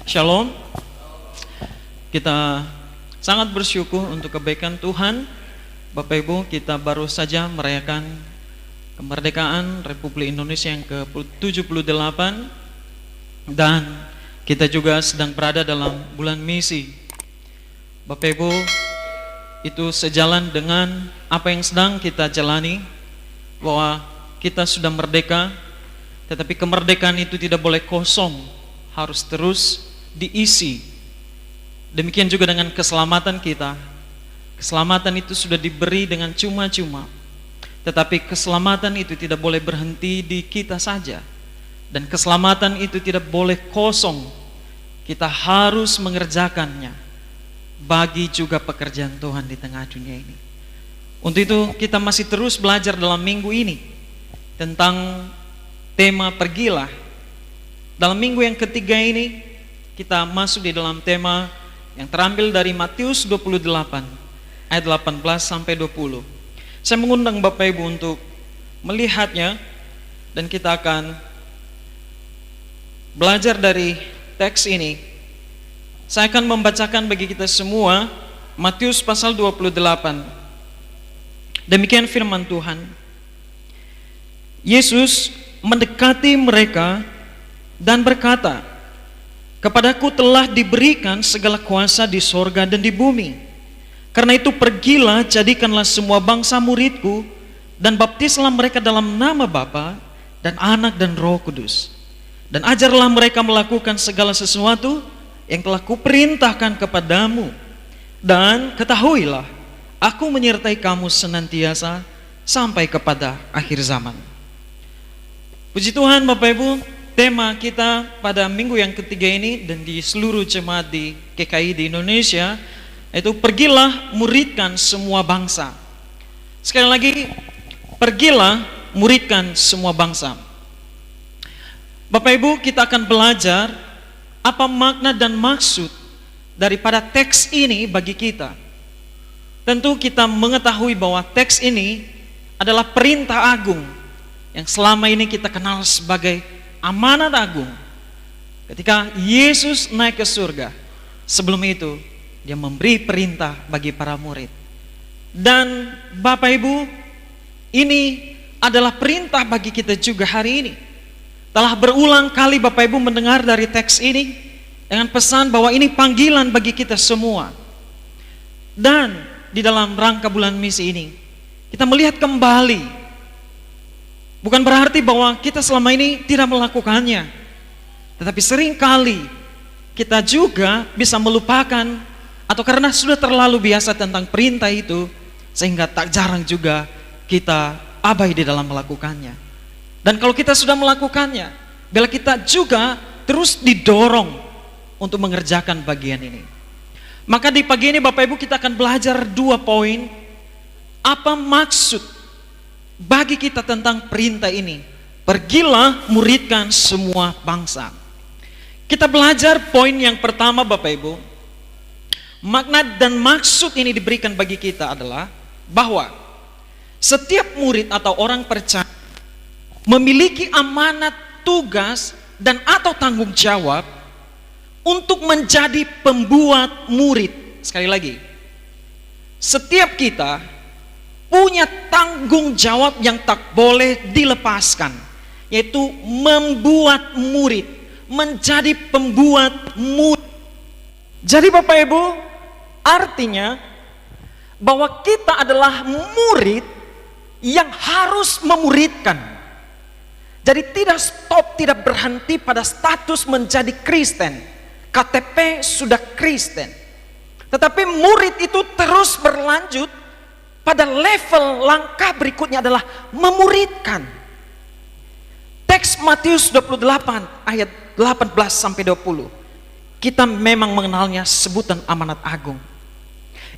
Shalom. Kita sangat bersyukur untuk kebaikan Tuhan. Bapak Ibu, kita baru saja merayakan kemerdekaan Republik Indonesia yang ke-78, dan kita juga sedang berada dalam bulan misi. Bapak Ibu, itu sejalan dengan apa yang sedang kita jalani, bahwa kita sudah merdeka, tetapi kemerdekaan itu tidak boleh kosong, harus terus diisi. Demikian juga dengan keselamatan kita. Keselamatan itu sudah diberi dengan cuma-cuma, tetapi keselamatan itu tidak boleh berhenti di kita saja. Dan keselamatan itu tidak boleh kosong, kita harus mengerjakannya bagi juga pekerjaan Tuhan di tengah dunia ini. Untuk itu kita masih terus belajar dalam minggu ini tentang tema pergilah. Dalam minggu yang ketiga ini kita masuk di dalam tema yang terambil dari Matius 28 ayat 18 sampai 20. Saya mengundang Bapak Ibu untuk melihatnya, dan kita akan belajar dari teks ini. Saya akan membacakan bagi kita semua Matius pasal 28. Demikian firman Tuhan. Yesus mendekati mereka dan berkata, "Kepadaku telah diberikan segala kuasa di sorga dan di bumi. Karena itu pergilah, jadikanlah semua bangsa muridku, dan baptislah mereka dalam nama Bapa dan Anak dan Roh Kudus. Dan ajarlah mereka melakukan segala sesuatu yang telah kuperintahkan kepadamu. Dan ketahuilah, aku menyertai kamu senantiasa sampai kepada akhir zaman." Puji Tuhan Bapak Ibu, tema kita pada minggu yang ketiga ini dan di seluruh jemaat di GKI di Indonesia, itu pergilah muridkan semua bangsa. Sekali lagi, pergilah muridkan semua bangsa. Bapak Ibu, kita akan belajar apa makna dan maksud daripada teks ini bagi kita. Tentu kita mengetahui bahwa teks ini adalah perintah agung yang selama ini kita kenal sebagai amanat agung. Ketika Yesus naik ke surga, sebelum itu dia memberi perintah bagi para murid. Dan Bapak Ibu, ini adalah perintah bagi kita juga hari ini. Telah berulang kali Bapak Ibu mendengar dari teks ini dengan pesan bahwa ini panggilan bagi kita semua. Dan di dalam rangka bulan misi ini, kita melihat kembali, bukan berarti bahwa kita selama ini tidak melakukannya, tetapi seringkali kita juga bisa melupakan, atau karena sudah terlalu biasa tentang perintah itu, sehingga tak jarang juga kita abai di dalam melakukannya. Dan kalau kita sudah melakukannya, bila kita juga terus didorong untuk mengerjakan bagian ini. Maka di pagi ini Bapak Ibu, kita akan belajar 2 poin. Apa maksud bagi kita tentang perintah ini? Pergilah muridkan semua bangsa. Kita belajar poin yang pertama Bapak Ibu. Makna dan maksud ini diberikan bagi kita adalah bahwa setiap murid atau orang percaya memiliki amanat, tugas, dan atau tanggung jawab untuk menjadi pembuat murid. Sekali lagi, setiap kita punya tanggung jawab yang tak boleh dilepaskan, yaitu membuat murid, menjadi pembuat murid. Jadi Bapak Ibu, artinya bahwa kita adalah murid yang harus memuridkan. Jadi tidak stop, tidak berhenti pada status menjadi Kristen, KTP sudah Kristen, tetapi murid itu terus berlanjut pada level langkah berikutnya adalah memuridkan. Teks Matius 28 ayat 18 sampai 20. Kita memang mengenalnya sebutan amanat agung.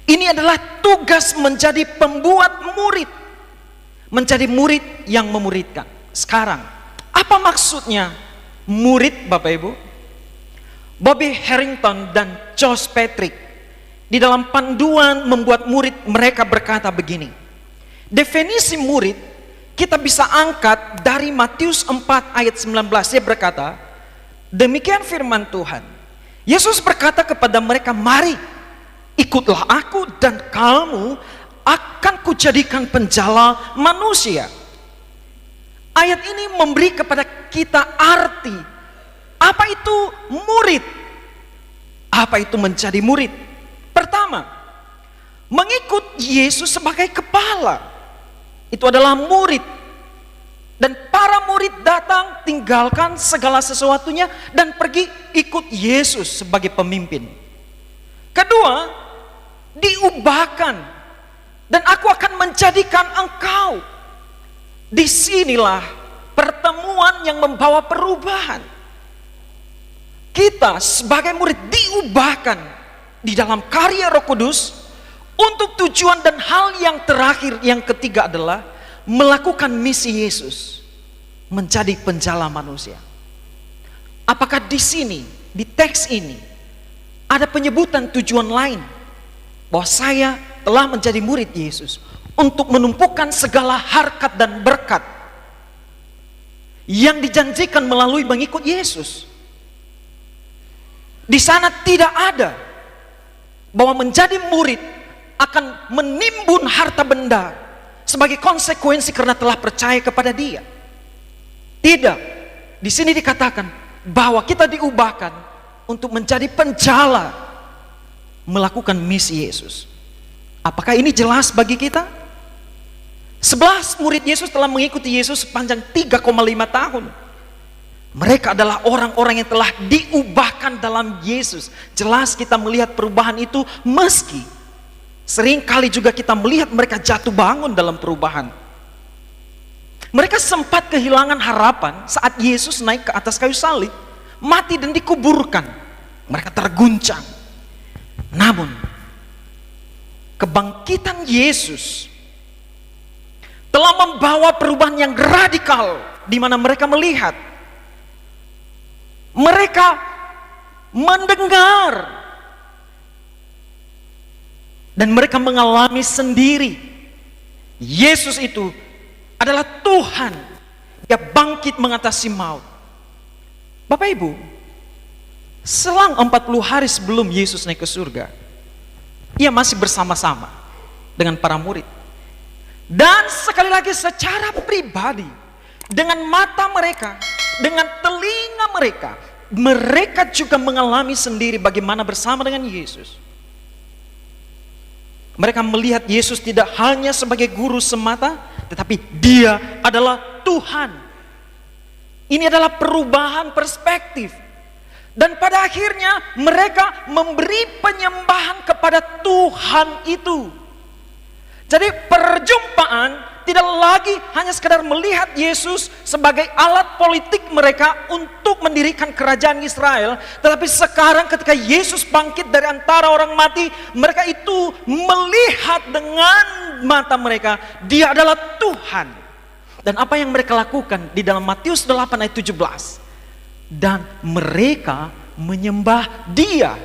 Ini adalah tugas menjadi pembuat murid, menjadi murid yang memuridkan. Sekarang, apa maksudnya murid Bapak Ibu? Bobby Harrington dan Josh Patrick di dalam panduan membuat murid mereka berkata begini. Definisi murid kita bisa angkat dari Matius 4 ayat 19. Dia berkata, demikian firman Tuhan, Yesus berkata kepada mereka, mari ikutlah aku dan kamu akan kujadikan penjala manusia. Ayat ini memberi kepada kita arti, apa itu murid? Apa itu menjadi murid? Pertama, mengikut Yesus sebagai kepala. Itu adalah murid. Dan para murid datang, tinggalkan segala sesuatunya dan pergi ikut Yesus sebagai pemimpin. Kedua, diubahkan. Dan aku akan menjadikan engkau. Disinilah pertemuan yang membawa perubahan. Kita sebagai murid diubahkan di dalam karya Roh Kudus untuk tujuan dan hal yang terakhir, yang ketiga adalah melakukan misi Yesus, menjadi penjala manusia. Apakah di sini, di teks ini, ada penyebutan tujuan lain bahwa saya telah menjadi murid Yesus untuk menumpukan segala harkat dan berkat yang dijanjikan melalui mengikut Yesus? Di sana tidak ada bahwa menjadi murid akan menimbun harta benda sebagai konsekuensi karena telah percaya kepada Dia. Tidak. Di sini dikatakan bahwa kita diubahkan untuk menjadi penjala melakukan misi Yesus. Apakah ini jelas bagi kita? 11 murid Yesus telah mengikuti Yesus sepanjang 3,5 tahun. Mereka adalah orang-orang yang telah diubahkan dalam Yesus. Jelas kita melihat perubahan itu, meski sering kali juga kita melihat mereka jatuh bangun dalam perubahan. Mereka sempat kehilangan harapan saat Yesus naik ke atas kayu salib, mati dan dikuburkan. Mereka terguncang. Namun, kebangkitan Yesus telah membawa perubahan yang radikal, di mana mereka melihat, mereka mendengar, dan mereka mengalami sendiri Yesus itu adalah Tuhan. Dia bangkit mengatasi maut. Bapak Ibu, selang 40 hari sebelum Yesus naik ke surga, Ia masih bersama-sama dengan para murid. Dan sekali lagi secara pribadi, dengan mata mereka, dengan telinga mereka, mereka juga mengalami sendiri bagaimana bersama dengan Yesus. Mereka melihat Yesus tidak hanya sebagai guru semata, tetapi Dia adalah Tuhan. Ini adalah perubahan perspektif. Dan pada akhirnya mereka memberi penyembahan kepada Tuhan itu. Jadi perjumpaan tidak lagi hanya sekedar melihat Yesus sebagai alat politik mereka untuk mendirikan kerajaan Israel, tetapi sekarang ketika Yesus bangkit dari antara orang mati, mereka itu melihat dengan mata mereka, Dia adalah Tuhan. Dan apa yang mereka lakukan di dalam Matius 8 ayat 17? Dan mereka menyembah Dia.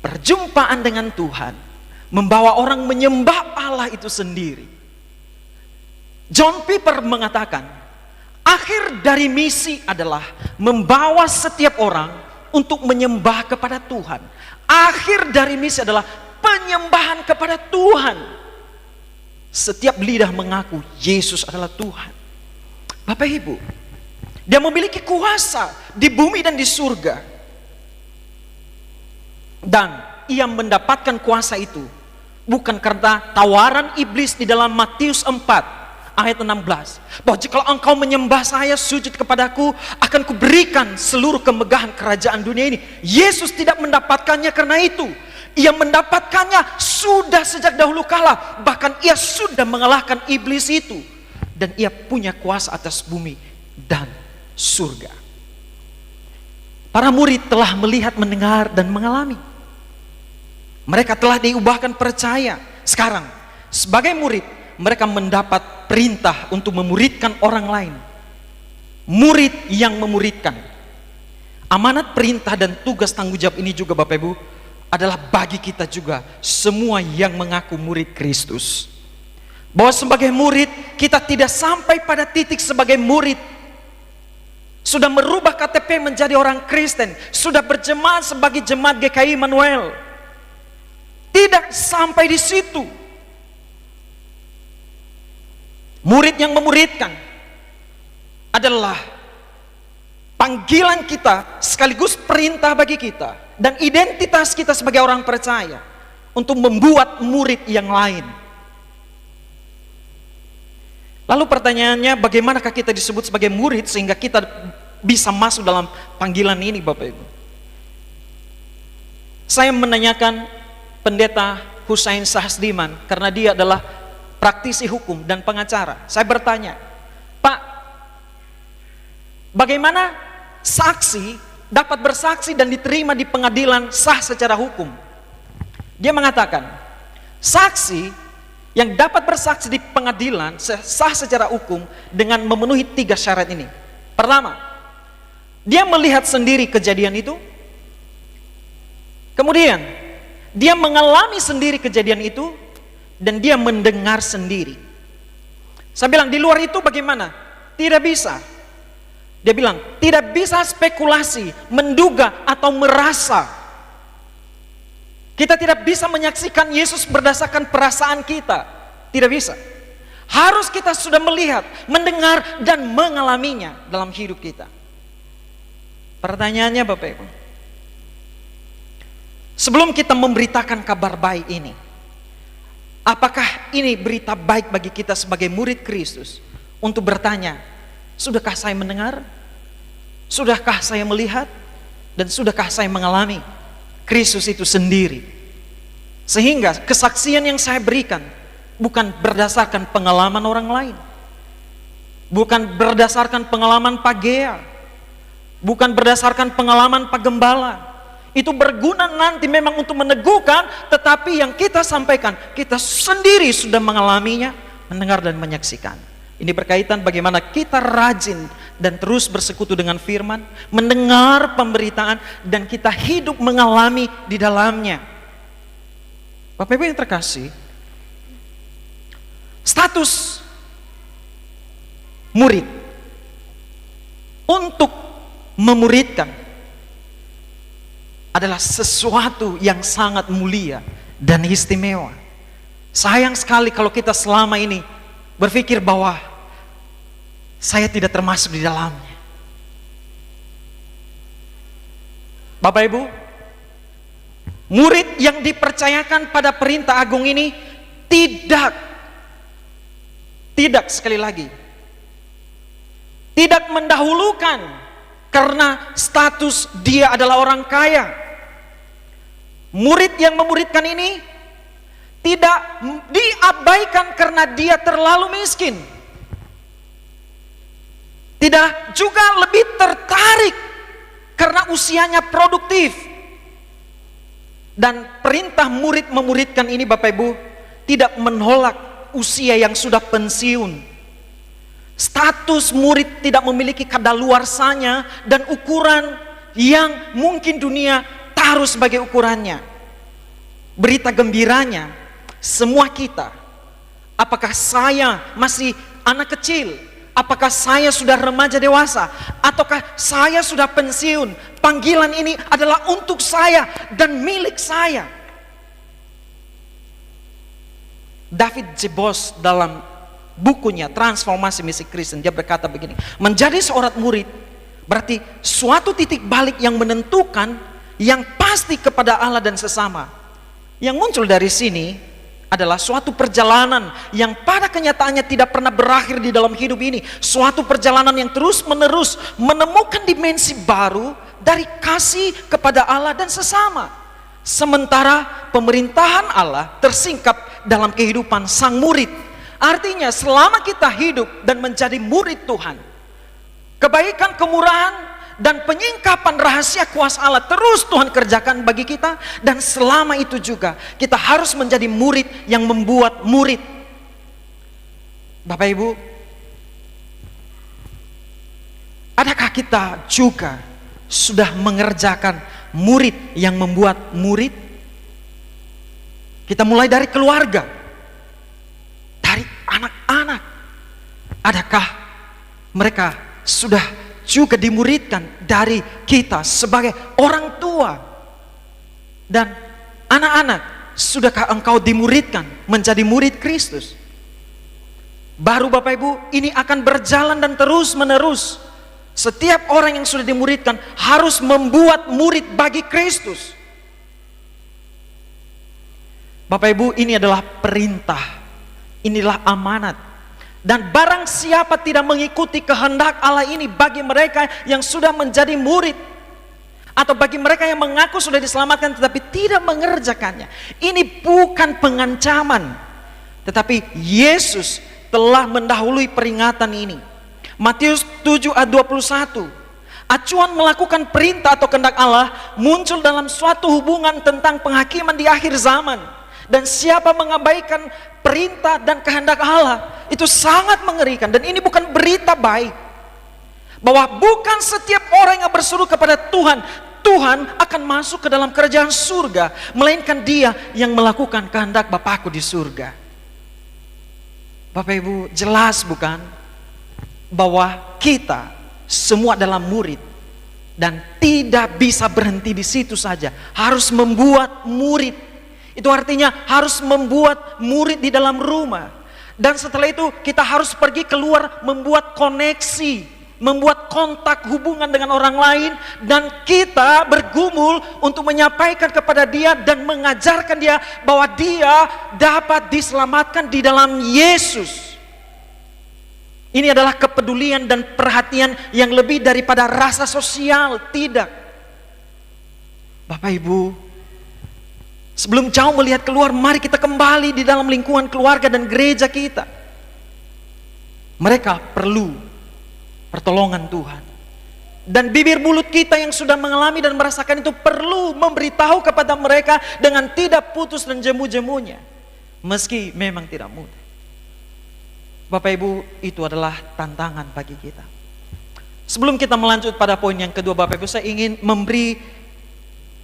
Perjumpaan dengan Tuhan membawa orang menyembah Allah itu sendiri. John Piper mengatakan, akhir dari misi adalah membawa setiap orang untuk menyembah kepada Tuhan. Akhir dari misi adalah penyembahan kepada Tuhan. Setiap lidah mengaku Yesus adalah Tuhan. Bapak Ibu, Dia memiliki kuasa di bumi dan di surga. Dan Ia mendapatkan kuasa itu bukan karena tawaran iblis di dalam Matius 4 ayat 16, bahwa jika engkau menyembah saya, sujud kepadaku, akan kuberikan seluruh kemegahan kerajaan dunia ini. Yesus tidak mendapatkannya karena itu. Ia mendapatkannya sudah sejak dahulu kala. Bahkan Ia sudah mengalahkan iblis itu. Dan Ia punya kuasa atas bumi dan surga. Para murid telah melihat, mendengar, dan mengalami. Mereka telah diubahkan percaya. Sekarang sebagai murid, mereka mendapat perintah untuk memuridkan orang lain. Murid yang memuridkan. Amanat, perintah, dan tugas tanggung jawab ini juga Bapak Ibu adalah bagi kita juga, semua yang mengaku murid Kristus. Bahwa sebagai murid, kita tidak sampai pada titik sebagai murid sudah merubah KTP menjadi orang Kristen, sudah berjemaat sebagai jemaat GKI Immanuel. Tidak sampai di situ. Murid yang memuridkan adalah panggilan kita sekaligus perintah bagi kita dan identitas kita sebagai orang percaya untuk membuat murid yang lain. Lalu pertanyaannya, bagaimanakah kita disebut sebagai murid sehingga kita bisa masuk dalam panggilan ini, Bapak Ibu? Saya menanyakan Pendeta Husain Sahasdiman karena dia adalah praktisi hukum dan pengacara. Saya bertanya, Pak, bagaimana saksi dapat bersaksi dan diterima di pengadilan sah secara hukum? Dia mengatakan, saksi yang dapat bersaksi di pengadilan sah secara hukum dengan memenuhi 3 syarat ini. Pertama, dia melihat sendiri kejadian itu. Kemudian, dia mengalami sendiri kejadian itu dan dia mendengar sendiri. Saya bilang, di luar itu bagaimana? Tidak bisa. Dia bilang, tidak bisa spekulasi, menduga atau merasa. Kita tidak bisa menyaksikan Yesus berdasarkan perasaan kita. Tidak bisa. Harus kita sudah melihat, mendengar, dan mengalaminya dalam hidup kita. Pertanyaannya Bapak Ibu, sebelum kita memberitakan kabar baik ini, apakah ini berita baik bagi kita sebagai murid Kristus untuk bertanya, sudahkah saya mendengar? Sudahkah saya melihat? Dan sudahkah saya mengalami Kristus itu sendiri? Sehingga kesaksian yang saya berikan bukan berdasarkan pengalaman orang lain, bukan berdasarkan pengalaman Pak Gea, bukan berdasarkan pengalaman Pak Gembala. Itu berguna nanti memang untuk meneguhkan, tetapi yang kita sampaikan, kita sendiri sudah mengalaminya, mendengar dan menyaksikan. Ini berkaitan bagaimana kita rajin dan terus bersekutu dengan firman, mendengar pemberitaan, dan kita hidup mengalami di dalamnya. Bapak Ibu yang terkasih, status murid untuk memuridkan adalah sesuatu yang sangat mulia dan istimewa. Sayang sekali kalau kita selama ini berpikir bahwa saya tidak termasuk di dalamnya. Bapak Ibu, murid yang dipercayakan pada perintah agung ini tidak sekali lagi, tidak mendahulukan karena status dia adalah orang kaya. Murid yang memuridkan ini tidak diabaikan karena dia terlalu miskin. Tidak juga lebih tertarik karena usianya produktif. Dan perintah murid memuridkan ini Bapak Ibu tidak menolak usia yang sudah pensiun. Status murid tidak memiliki kadaluarsanya dan ukuran yang mungkin dunia taruh sebagai ukurannya. Berita gembiranya, semua kita, apakah saya masih anak kecil, apakah saya sudah remaja dewasa, ataukah saya sudah pensiun, panggilan ini adalah untuk saya dan milik saya. David Jebos dalam bukunya Transformasi Misi Kristen, dia berkata begini, menjadi seorang murid berarti suatu titik balik yang menentukan, yang pasti kepada Allah dan sesama. Yang muncul dari sini adalah suatu perjalanan yang pada kenyataannya tidak pernah berakhir di dalam hidup ini. Suatu perjalanan yang terus menerus menemukan dimensi baru dari kasih kepada Allah dan sesama. Sementara pemerintahan Allah tersingkap dalam kehidupan sang murid. Artinya selama kita hidup dan menjadi murid Tuhan, kebaikan, kemurahan, dan penyingkapan rahasia kuasa Allah terus Tuhan kerjakan bagi kita. Dan selama itu juga kita harus menjadi murid yang membuat murid. Bapak Ibu, adakah kita juga sudah mengerjakan murid yang membuat murid? Kita mulai dari keluarga, dari anak-anak. Adakah mereka sudah juga dimuridkan dari kita sebagai orang tua. Dan anak-anak, sudahkah engkau dimuridkan menjadi murid Kristus? Baru Bapak Ibu, ini akan berjalan dan terus menerus. Setiap orang yang sudah dimuridkan harus membuat murid bagi Kristus. Bapak Ibu, ini adalah perintah, inilah amanat. Dan barang siapa tidak mengikuti kehendak Allah ini bagi mereka yang sudah menjadi murid, atau bagi mereka yang mengaku sudah diselamatkan tetapi tidak mengerjakannya, ini bukan pengancaman, tetapi Yesus telah mendahului peringatan ini. Matius 7 ayat 21. Acuan melakukan perintah atau kehendak Allah muncul dalam suatu hubungan tentang penghakiman di akhir zaman. Dan siapa mengabaikan perintah dan kehendak Allah, itu sangat mengerikan. Dan ini bukan berita baik, bahwa bukan setiap orang yang berseru kepada Tuhan, Tuhan akan masuk ke dalam kerajaan surga, melainkan dia yang melakukan kehendak Bapakku di surga. Bapak Ibu, jelas bukan bahwa kita semua adalah murid, dan tidak bisa berhenti di situ saja, harus membuat murid. Itu artinya harus membuat murid di dalam rumah. Dan setelah itu kita harus pergi keluar, membuat koneksi, membuat kontak hubungan dengan orang lain. Dan kita bergumul untuk menyampaikan kepada dia dan mengajarkan dia bahwa dia dapat diselamatkan di dalam Yesus. Ini adalah kepedulian dan perhatian yang lebih daripada rasa sosial. Tidak. Bapak Ibu, sebelum jauh melihat keluar, mari kita kembali di dalam lingkungan keluarga dan gereja kita. Mereka perlu pertolongan Tuhan. Dan bibir mulut kita yang sudah mengalami dan merasakan itu perlu memberitahu kepada mereka dengan tidak putus dan jemu-jemunya. Meski memang tidak mudah. Bapak Ibu, itu adalah tantangan bagi kita. Sebelum kita melanjut pada poin yang kedua, Bapak Ibu, saya ingin memberi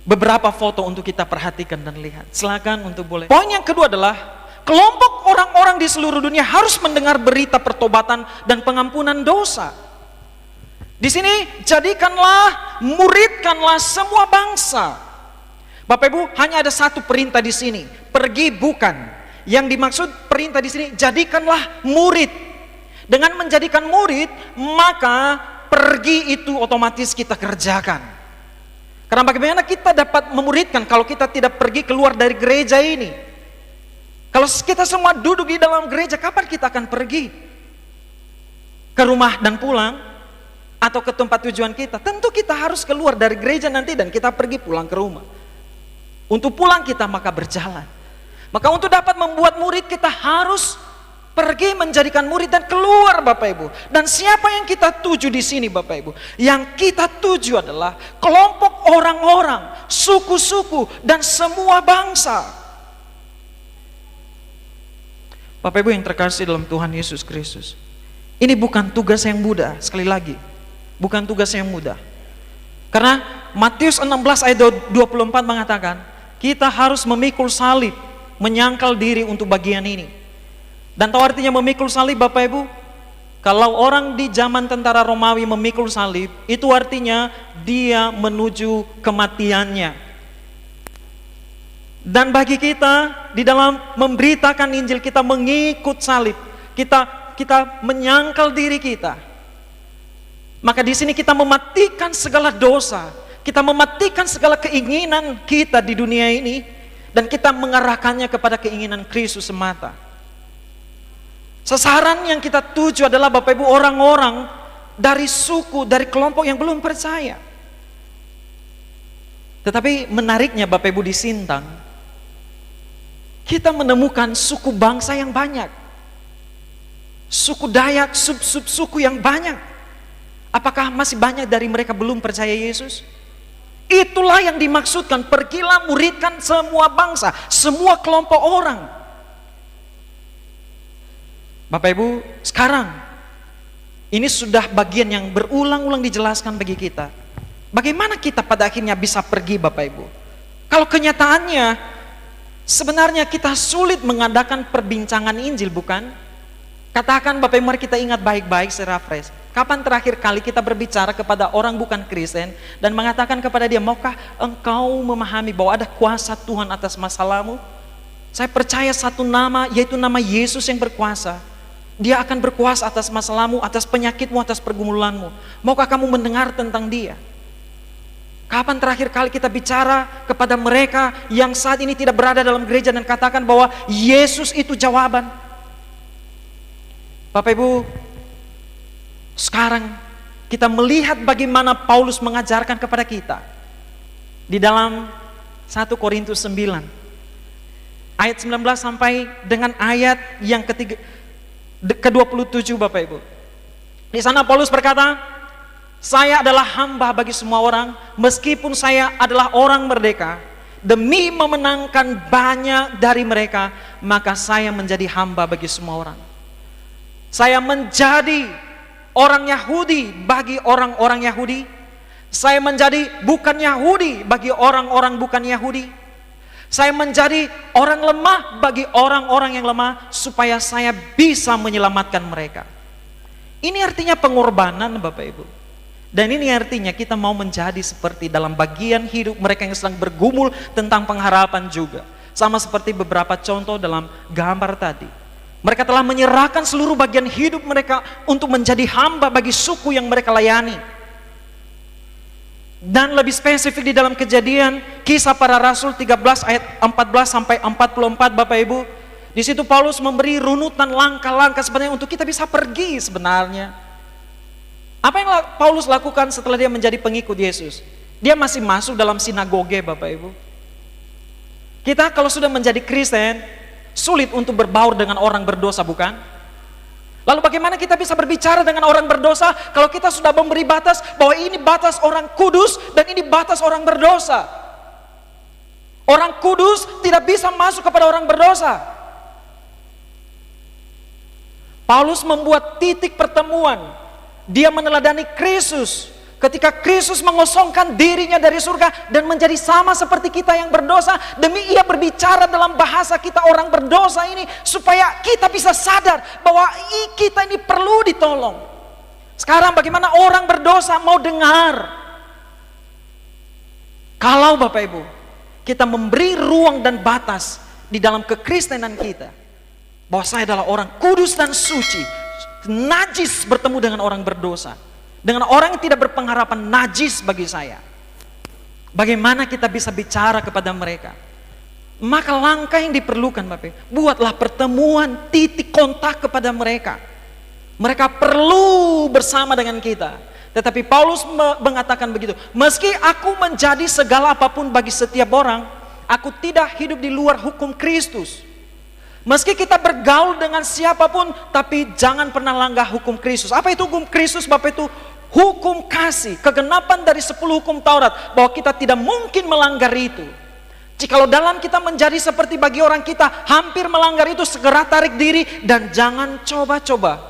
beberapa foto untuk kita perhatikan dan lihat. Silakan untuk boleh. Poin yang kedua adalah kelompok orang-orang di seluruh dunia harus mendengar berita pertobatan dan pengampunan dosa. Di sini jadikanlah, muridkanlah semua bangsa. Bapak Ibu, hanya ada satu perintah di sini, pergi bukan. Yang dimaksud perintah di sini, jadikanlah murid. Dengan menjadikan murid, maka pergi itu otomatis kita kerjakan. Karena bagaimana kita dapat memuridkan kalau kita tidak pergi keluar dari gereja ini? Kalau kita semua duduk di dalam gereja, kapan kita akan pergi ke rumah dan pulang? Atau ke tempat tujuan kita? Tentu kita harus keluar dari gereja nanti dan kita pergi pulang ke rumah. Untuk pulang kita maka berjalan. Maka untuk dapat membuat murid kita harus pergi menjadikan murid dan keluar, Bapak Ibu. Dan siapa yang kita tuju di sini, Bapak Ibu? Yang kita tuju adalah kelompok orang-orang, suku-suku, dan semua bangsa. Bapak Ibu yang terkasih dalam Tuhan Yesus Kristus, ini bukan tugas yang mudah. Sekali lagi, bukan tugas yang mudah. Karena Matius 16 ayat 24 mengatakan, kita harus memikul salib, menyangkal diri untuk bagian ini. Dan tahu artinya memikul salib, Bapak Ibu? Kalau orang di zaman tentara Romawi memikul salib, itu artinya dia menuju kematiannya. Dan bagi kita, di dalam memberitakan Injil, kita mengikut salib, kita menyangkal diri kita. Maka di sini kita mematikan segala dosa, kita mematikan segala keinginan kita di dunia ini, dan kita mengarahkannya kepada keinginan Kristus semata. Sasaran yang kita tuju adalah, Bapak Ibu, orang-orang dari suku, dari kelompok yang belum percaya. Tetapi menariknya, Bapak Ibu, di Sintang kita menemukan suku bangsa yang banyak, suku Dayak, sub-sub suku yang banyak. Apakah masih banyak dari mereka belum percaya Yesus? Itulah yang dimaksudkan, pergilah muridkan semua bangsa, semua kelompok orang. Bapak Ibu, sekarang ini sudah bagian yang berulang-ulang dijelaskan bagi kita. Bagaimana kita pada akhirnya bisa pergi, Bapak Ibu? Kalau kenyataannya sebenarnya kita sulit mengadakan perbincangan Injil, bukan? Katakan Bapak Ibu, mari kita ingat baik-baik secara fresh. Kapan terakhir kali kita berbicara kepada orang bukan Kristen dan mengatakan kepada dia, maukah engkau memahami bahwa ada kuasa Tuhan atas masalahmu? Saya percaya satu nama, yaitu nama Yesus yang berkuasa. Dia akan berkuasa atas masalahmu, atas penyakitmu, atas pergumulanmu. Maukah kamu mendengar tentang dia? Kapan terakhir kali kita bicara kepada mereka yang saat ini tidak berada dalam gereja dan katakan bahwa Yesus itu jawaban? Bapak Ibu, sekarang kita melihat bagaimana Paulus mengajarkan kepada kita di dalam 1 Korintus 9 ayat 19 sampai dengan ayat yang ke-27 Bapak Ibu. Di sana Paulus berkata, saya adalah hamba bagi semua orang, meskipun saya adalah orang merdeka, demi memenangkan banyak dari mereka, maka saya menjadi hamba bagi semua orang. Saya menjadi orang Yahudi bagi orang-orang Yahudi. Saya menjadi bukan Yahudi bagi orang-orang bukan Yahudi. Saya menjadi orang lemah bagi orang-orang yang lemah, supaya saya bisa menyelamatkan mereka. Ini artinya pengorbanan Bapak Ibu. Dan ini artinya kita mau menjadi seperti dalam bagian hidup mereka yang sedang bergumul tentang pengharapan juga. Sama seperti beberapa contoh dalam gambar tadi. Mereka telah menyerahkan seluruh bagian hidup mereka untuk menjadi hamba bagi suku yang mereka layani. Dan lebih spesifik di dalam Kejadian Kisah Para Rasul 13 ayat 14 sampai 44 Bapak Ibu. Di situ Paulus memberi runutan langkah-langkah sebenarnya untuk kita bisa pergi sebenarnya. Apa yang Paulus lakukan setelah dia menjadi pengikut Yesus? Dia masih masuk dalam sinagoge Bapak Ibu. Kita kalau sudah menjadi Kristen, sulit untuk berbaur dengan orang berdosa, bukan? Lalu bagaimana kita bisa berbicara dengan orang berdosa kalau kita sudah memberi batas bahwa ini batas orang kudus dan ini batas orang berdosa? Orang kudus tidak bisa masuk kepada orang berdosa. Paulus membuat titik pertemuan. Dia meneladani Kristus. Ketika Kristus mengosongkan dirinya dari surga dan menjadi sama seperti kita yang berdosa, demi ia berbicara dalam bahasa kita orang berdosa ini, supaya kita bisa sadar bahwa kita ini perlu ditolong. Sekarang bagaimana orang berdosa mau dengar? Kalau Bapak Ibu, kita memberi ruang dan batas di dalam kekristenan kita, bahwa saya adalah orang kudus dan suci, najis bertemu dengan orang berdosa, dengan orang yang tidak berpengharapan, najis bagi saya. Bagaimana kita bisa bicara kepada mereka? Maka langkah yang diperlukan Bapak, buatlah pertemuan, titik kontak kepada mereka. Mereka perlu bersama dengan kita. Tetapi Paulus mengatakan begitu, meski aku menjadi segala apapun bagi setiap orang, aku tidak hidup di luar hukum Kristus. Meski kita bergaul dengan siapapun, tapi jangan pernah langgar hukum Kristus. Apa itu hukum Kristus Bapak? Itu hukum kasih, kegenapan dari 10 hukum Taurat, bahwa kita tidak mungkin melanggar itu. Jikalau dalam kita menjadi seperti bagi orang kita hampir melanggar itu, segera tarik diri dan jangan coba-coba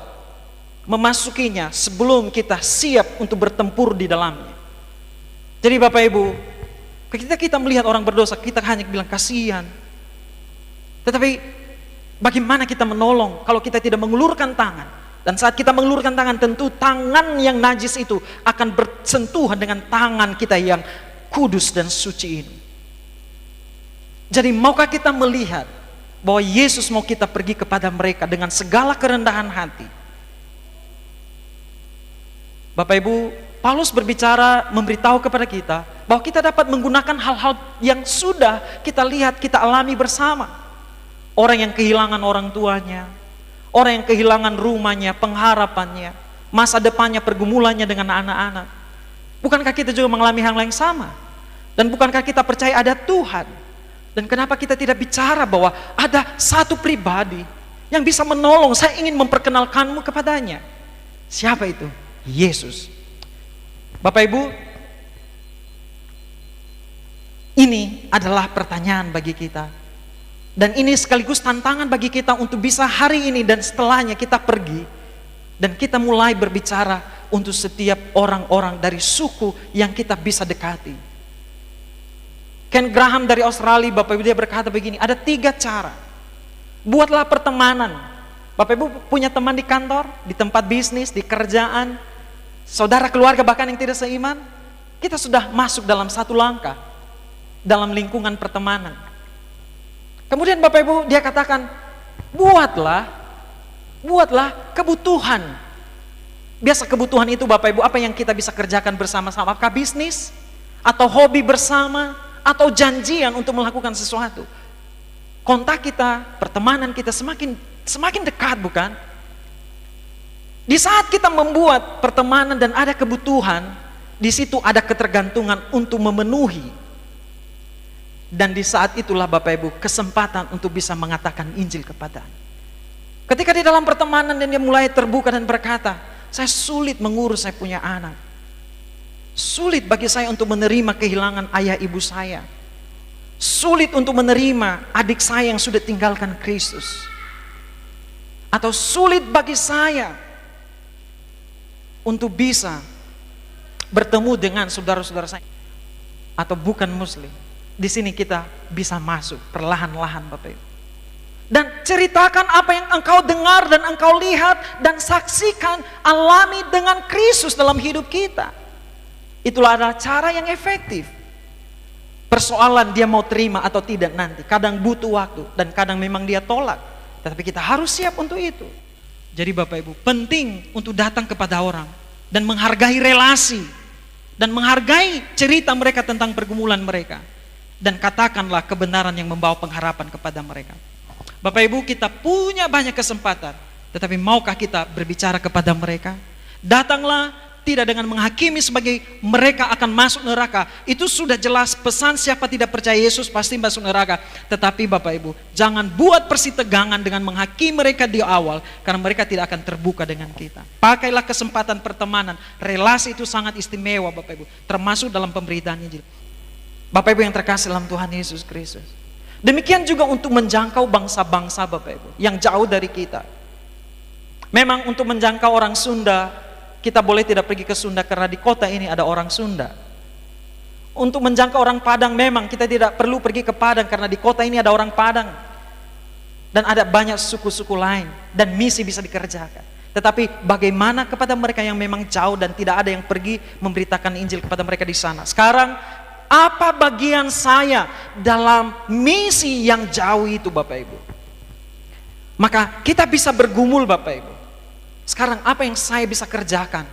memasukinya sebelum kita siap untuk bertempur di dalamnya. Jadi Bapak Ibu, ketika kita melihat orang berdosa, kita hanya bilang kasihan. Tetapi bagaimana kita menolong kalau kita tidak mengulurkan tangan? Dan saat kita mengulurkan tangan, tentu tangan yang najis itu akan bersentuhan dengan tangan kita yang kudus dan suci ini. Jadi maukah kita melihat bahwa Yesus mau kita pergi kepada mereka dengan segala kerendahan hati? Bapak Ibu, Paulus berbicara, memberitahu kepada kita bahwa kita dapat menggunakan hal-hal yang sudah kita lihat, kita alami bersama. Orang yang kehilangan orang tuanya, orang yang kehilangan rumahnya, pengharapannya, masa depannya, pergumulannya dengan anak-anak. Bukankah kita juga mengalami hal yang sama? Dan bukankah kita percaya ada Tuhan? Dan kenapa kita tidak bicara bahwa ada satu pribadi yang bisa menolong? Saya ingin memperkenalkanmu kepadanya. Siapa itu? Yesus. Bapak Ibu, ini adalah pertanyaan bagi kita. Dan ini sekaligus tantangan bagi kita untuk bisa hari ini dan setelahnya kita pergi dan kita mulai berbicara untuk setiap orang-orang dari suku yang kita bisa dekati. Ken Graham dari Australia, Bapak Ibu, dia berkata begini, ada 3 cara. Buatlah pertemanan Bapak Ibu punya teman di kantor, di tempat bisnis, di kerjaan, saudara keluarga bahkan yang tidak seiman. Kita sudah masuk dalam satu langkah dalam lingkungan pertemanan. Kemudian Bapak Ibu dia katakan, buatlah kebutuhan. Biasa kebutuhan itu Bapak Ibu apa yang kita bisa kerjakan bersama-sama? Apakah bisnis? Atau hobi bersama? Atau janjian untuk melakukan sesuatu? Kontak kita, pertemanan kita semakin dekat, bukan? Di saat kita membuat pertemanan dan ada kebutuhan, di situ ada ketergantungan untuk memenuhi. Dan di saat itulah Bapak Ibu kesempatan untuk bisa mengatakan Injil kepada. Ketika di dalam pertemanan dan dia mulai terbuka dan berkata, saya sulit mengurus saya punya anak. Sulit bagi saya untuk menerima kehilangan ayah ibu saya. Sulit untuk menerima adik saya yang sudah tinggalkan Kristus. Atau sulit bagi saya untuk bisa bertemu dengan saudara-saudara saya atau bukan muslim. Di sini kita bisa masuk perlahan-lahan Bapak Ibu. Dan ceritakan apa yang engkau dengar dan engkau lihat dan saksikan, alami dengan Kristus dalam hidup kita. Itulah adalah cara yang efektif. Persoalan dia mau terima atau tidak nanti. Kadang butuh waktu dan kadang memang dia tolak. Tetapi kita harus siap untuk itu. Jadi Bapak Ibu, penting untuk datang kepada orang dan menghargai relasi dan menghargai cerita mereka tentang pergumulan mereka, dan katakanlah kebenaran yang membawa pengharapan kepada mereka. Bapak Ibu, kita punya banyak kesempatan, tetapi maukah kita berbicara kepada mereka? Datanglah tidak dengan menghakimi sebagai mereka akan masuk neraka. Itu sudah jelas pesan, siapa tidak percaya Yesus pasti masuk neraka. Tetapi Bapak Ibu, jangan buat persitegangan dengan menghakimi mereka di awal, karena mereka tidak akan terbuka dengan kita. Pakailah kesempatan pertemanan. Relasi itu sangat istimewa Bapak Ibu, termasuk dalam pemberitaan Injil. Bapak Ibu yang terkasih dalam Tuhan Yesus Kristus. Demikian juga untuk menjangkau bangsa-bangsa Bapak Ibu yang jauh dari kita. Memang untuk menjangkau orang Sunda, kita boleh tidak pergi ke Sunda karena di kota ini ada orang Sunda. Untuk menjangkau orang Padang, memang kita tidak perlu pergi ke Padang karena di kota ini ada orang Padang. Dan ada banyak suku-suku lain dan misi bisa dikerjakan. Tetapi bagaimana kepada mereka yang memang jauh dan tidak ada yang pergi memberitakan Injil kepada mereka di sana? Sekarang, apa bagian saya dalam misi yang jauh itu Bapak Ibu? Maka kita bisa bergumul Bapak Ibu. Sekarang apa yang saya bisa kerjakan?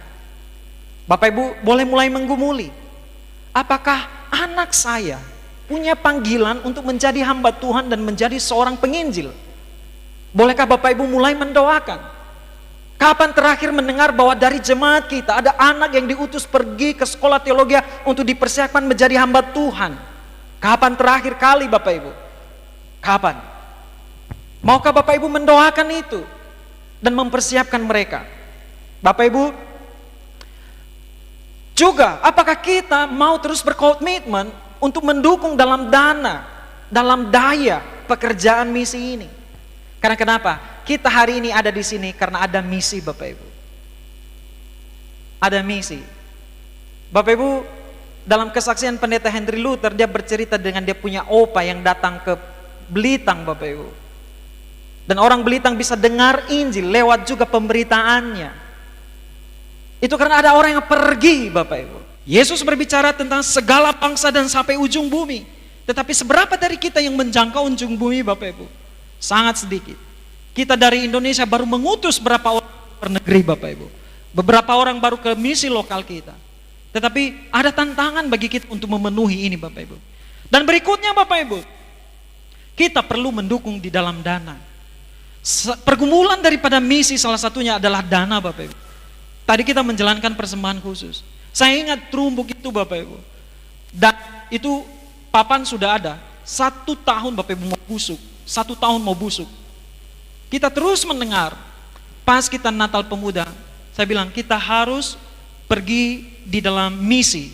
Bapak Ibu boleh mulai menggumuli. Apakah anak saya punya panggilan untuk menjadi hamba Tuhan dan menjadi seorang penginjil? Bolehkah Bapak Ibu mulai mendoakan? Kapan terakhir mendengar bahwa dari jemaat kita ada anak yang diutus pergi ke sekolah teologi untuk dipersiapkan menjadi hamba Tuhan? Kapan terakhir kali Bapak Ibu? Kapan? Maukah Bapak Ibu mendoakan itu dan mempersiapkan mereka? Bapak Ibu, juga apakah kita mau terus berkomitmen untuk mendukung dalam dana, dalam daya pekerjaan misi ini? Karena kenapa? Kita hari ini ada di sini karena ada misi Bapak Ibu. Ada misi. Bapak Ibu, dalam kesaksian pendeta Henry Luther, dia bercerita dengan dia punya opa yang datang ke Belitang Bapak Ibu. Dan orang Belitang bisa dengar Injil lewat juga pemberitaannya. Itu karena ada orang yang pergi Bapak Ibu. Yesus berbicara tentang segala bangsa dan sampai ujung bumi. Tetapi seberapa dari kita yang menjangkau ujung bumi Bapak Ibu? Sangat sedikit. Kita dari Indonesia baru mengutus berapa orang ke negeri Bapak Ibu. Beberapa orang baru ke misi lokal kita. Tetapi ada tantangan bagi kita untuk memenuhi ini Bapak Ibu. Dan berikutnya Bapak Ibu, kita perlu mendukung di dalam dana. Pergumulan daripada misi salah satunya adalah dana Bapak Ibu. Tadi kita menjalankan persembahan khusus. Saya ingat terumbuk itu Bapak Ibu. Dan itu papan sudah ada. 1 tahun Bapak Ibu mau busuk. 1 tahun mau busuk. Kita terus mendengar. Pas kita Natal Pemuda, saya bilang kita harus pergi di dalam misi.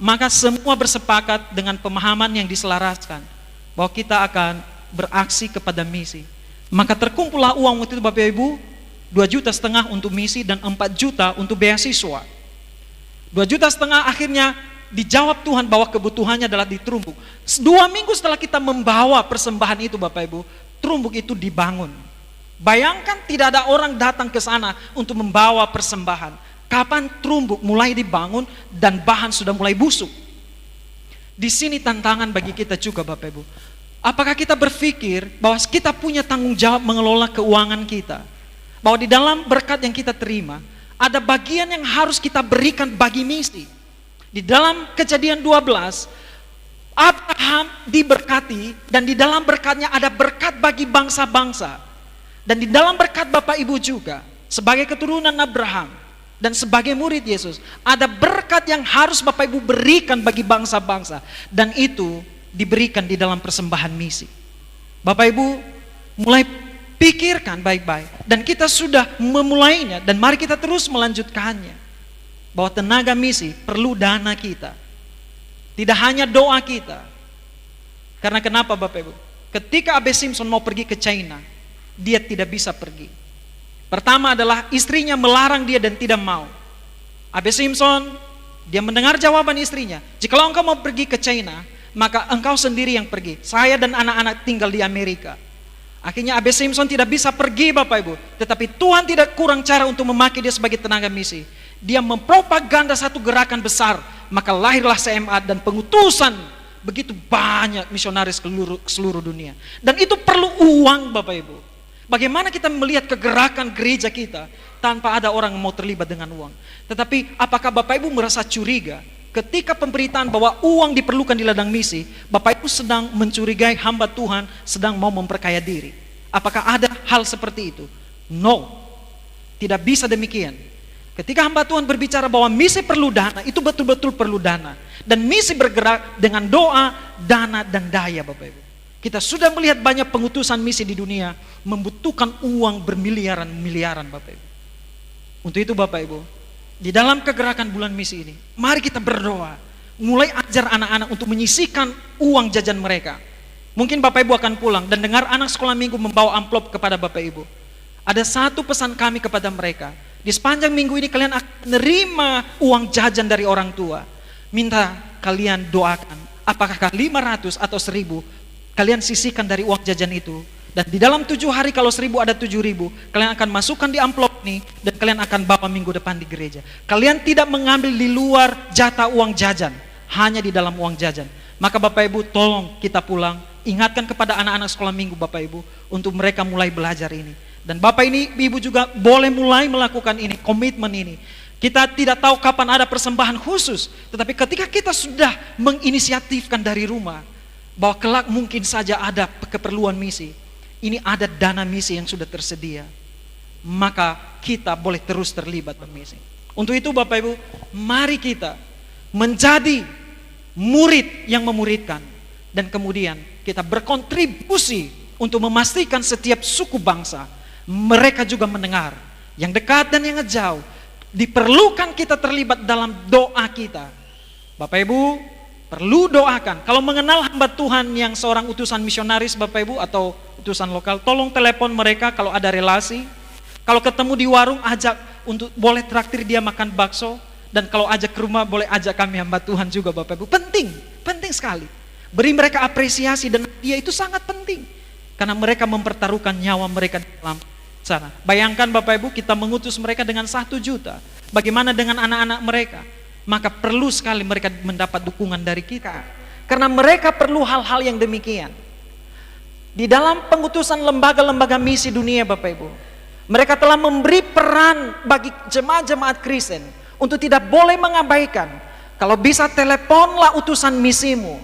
Maka semua bersepakat dengan pemahaman yang diselaraskan bahwa kita akan beraksi kepada misi. Maka terkumpullah uang waktu itu Bapak Ibu, 2,5 juta untuk misi dan 4 juta untuk beasiswa. 2,5 juta akhirnya dijawab Tuhan bahwa kebutuhannya adalah di Terumbuk. 2 minggu setelah kita membawa persembahan itu Bapak Ibu, Terumbuk itu dibangun. Bayangkan tidak ada orang datang ke sana untuk membawa persembahan. Kapan terumbuk mulai dibangun dan bahan sudah mulai busuk. Di sini tantangan bagi kita juga Bapak Ibu. Apakah kita berpikir bahwa kita punya tanggung jawab mengelola keuangan kita? Bahwa di dalam berkat yang kita terima, ada bagian yang harus kita berikan bagi misi. Di dalam Kejadian 12, Abraham diberkati dan di dalam berkatnya ada berkat bagi bangsa-bangsa. Dan di dalam berkat Bapak Ibu juga, sebagai keturunan Abraham dan sebagai murid Yesus, ada berkat yang harus Bapak Ibu berikan bagi bangsa-bangsa. Dan itu diberikan di dalam persembahan misi. Bapak Ibu mulai pikirkan baik-baik. Dan kita sudah memulainya dan mari kita terus melanjutkannya. Bahwa tenaga misi perlu dana kita. Tidak hanya doa kita. Karena kenapa Bapak Ibu? Ketika A.B. Simpson mau pergi ke China, dia tidak bisa pergi. Pertama adalah istrinya melarang dia dan tidak mau. A.B. Simpson, dia mendengar jawaban istrinya. Jikalau engkau mau pergi ke China, maka engkau sendiri yang pergi. Saya dan anak-anak tinggal di Amerika. Akhirnya A.B. Simpson tidak bisa pergi Bapak Ibu. Tetapi Tuhan tidak kurang cara untuk memakai dia sebagai tenaga misi. Dia mempropaganda satu gerakan besar, maka lahirlah CMA dan pengutusan begitu banyak misionaris ke seluruh dunia. Dan itu perlu uang Bapak Ibu. Bagaimana kita melihat kegerakan gereja kita tanpa ada orang yang mau terlibat dengan uang? Tetapi apakah Bapak Ibu merasa curiga ketika pemberitaan bahwa uang diperlukan di ladang misi, Bapak Ibu sedang mencurigai hamba Tuhan sedang mau memperkaya diri? Apakah ada hal seperti itu? No, tidak bisa demikian. Ketika hamba Tuhan berbicara bahwa misi perlu dana, itu betul-betul perlu dana. Dan misi bergerak dengan doa, dana, dan daya Bapak Ibu. Kita sudah melihat banyak pengutusan misi di dunia membutuhkan uang bermiliaran-miliaran Bapak Ibu. Untuk itu Bapak Ibu, di dalam kegerakan bulan misi ini, mari kita berdoa. Mulai ajar anak-anak untuk menyisihkan uang jajan mereka. Mungkin Bapak Ibu akan pulang dan dengar anak sekolah minggu membawa amplop kepada Bapak Ibu. Ada satu pesan kami kepada mereka. Di sepanjang minggu ini kalian akan menerima uang jajan dari orang tua. Minta kalian doakan. Apakah 500 atau 1000 kalian sisihkan dari uang jajan itu. Dan di dalam 7 hari kalau 1000 ada 7.000. Kalian akan masukkan di amplop ini. Dan kalian akan bawa minggu depan di gereja. Kalian tidak mengambil di luar jatah uang jajan. Hanya di dalam uang jajan. Maka Bapak Ibu tolong kita pulang. Ingatkan kepada anak-anak sekolah minggu Bapak Ibu. Untuk mereka mulai belajar ini. Dan Bapak ini, Ibu juga boleh mulai melakukan ini, komitmen ini. Kita tidak tahu kapan ada persembahan khusus, tetapi ketika kita sudah menginisiatifkan dari rumah, bahwa kelak mungkin saja ada keperluan misi, ini ada dana misi yang sudah tersedia, maka kita boleh terus terlibat bermisi. Untuk itu Bapak Ibu, mari kita menjadi murid yang memuridkan, dan kemudian kita berkontribusi untuk memastikan setiap suku bangsa, mereka juga mendengar, yang dekat dan yang jauh. Diperlukan kita terlibat dalam doa kita. Bapak Ibu perlu doakan. Kalau mengenal hamba Tuhan yang seorang utusan misionaris Bapak Ibu atau utusan lokal, tolong telepon mereka kalau ada relasi. Kalau ketemu di warung, ajak untuk boleh traktir dia makan bakso. Dan kalau ajak ke rumah, boleh ajak kami hamba Tuhan juga Bapak Ibu. Penting sekali. Beri mereka apresiasi dan dia itu sangat penting. Karena mereka mempertaruhkan nyawa mereka di dalam sana. Bayangkan Bapak Ibu, kita mengutus mereka dengan 1 juta. Bagaimana dengan anak-anak mereka? Maka perlu sekali mereka mendapat dukungan dari kita. Karena mereka perlu hal-hal yang demikian. Di dalam pengutusan lembaga-lembaga misi dunia Bapak Ibu, mereka telah memberi peran bagi jemaat-jemaat Kristen untuk tidak boleh mengabaikan. Kalau bisa teleponlah utusan misimu.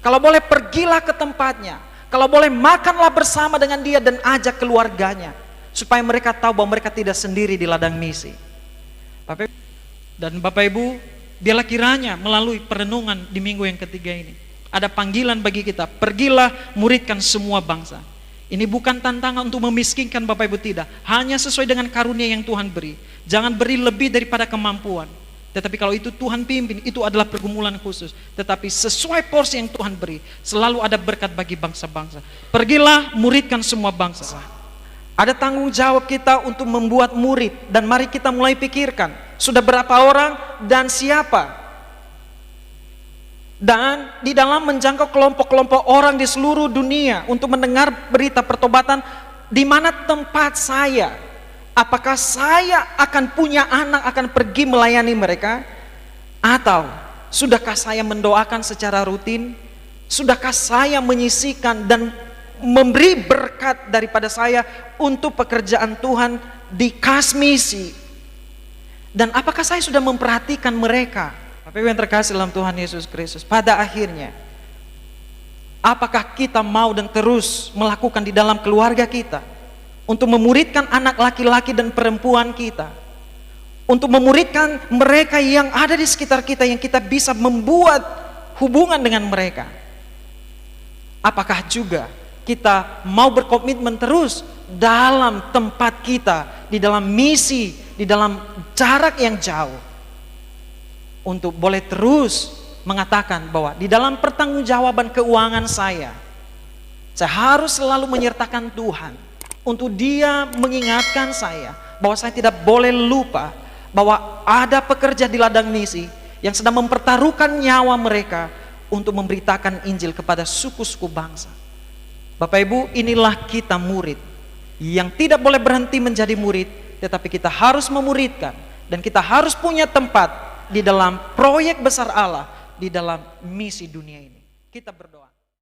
Kalau boleh pergilah ke tempatnya. Kalau boleh makanlah bersama dengan dia dan ajak keluarganya. Supaya mereka tahu bahwa mereka tidak sendiri di ladang misi. Dan Bapak Ibu, biarlah kiranya melalui perenungan di minggu yang ketiga ini, ada panggilan bagi kita, pergilah muridkan semua bangsa. Ini bukan tantangan untuk memiskinkan Bapak Ibu, tidak. Hanya sesuai dengan karunia yang Tuhan beri. Jangan beri lebih daripada kemampuan. Tetapi kalau itu Tuhan pimpin, itu adalah pergumulan khusus. Tetapi sesuai porsi yang Tuhan beri, selalu ada berkat bagi bangsa-bangsa. Pergilah muridkan semua bangsa. Ada tanggung jawab kita untuk membuat murid. Dan mari kita mulai pikirkan, sudah berapa orang dan siapa. Dan di dalam menjangkau kelompok-kelompok orang di seluruh dunia untuk mendengar berita pertobatan, Di mana tempat saya? Apakah saya akan punya anak, akan pergi melayani mereka? Atau sudahkah saya mendoakan secara rutin? Sudahkah saya menyisihkan dan memberi berkat daripada saya untuk pekerjaan Tuhan di kasmisi? Dan apakah saya sudah memperhatikan mereka? Bapak Ibu yang terkasih dalam Tuhan Yesus Kristus, pada akhirnya apakah kita mau dan terus melakukan di dalam keluarga kita untuk memuridkan anak laki-laki dan perempuan kita, untuk memuridkan mereka yang ada di sekitar kita, yang kita bisa membuat hubungan dengan mereka? Apakah juga kita mau berkomitmen terus dalam tempat kita, di dalam misi, di dalam jarak yang jauh, untuk boleh terus mengatakan bahwa di dalam pertanggungjawaban keuangan saya harus selalu menyertakan Tuhan, untuk Dia mengingatkan saya bahwa saya tidak boleh lupa bahwa ada pekerja di ladang misi yang sedang mempertaruhkan nyawa mereka untuk memberitakan Injil kepada suku-suku bangsa. Bapak Ibu, inilah kita murid yang tidak boleh berhenti menjadi murid, tetapi kita harus memuridkan, dan kita harus punya tempat di dalam proyek besar Allah, di dalam misi dunia ini. Kita berdoa.